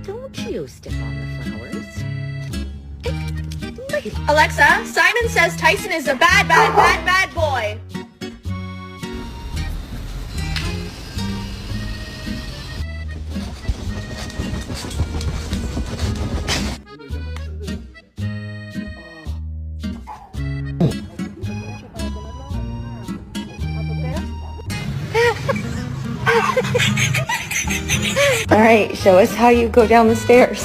Don't you step on the flowers. Alexa, Simon says Tyson is a bad boy. All right, show us how you go down the stairs.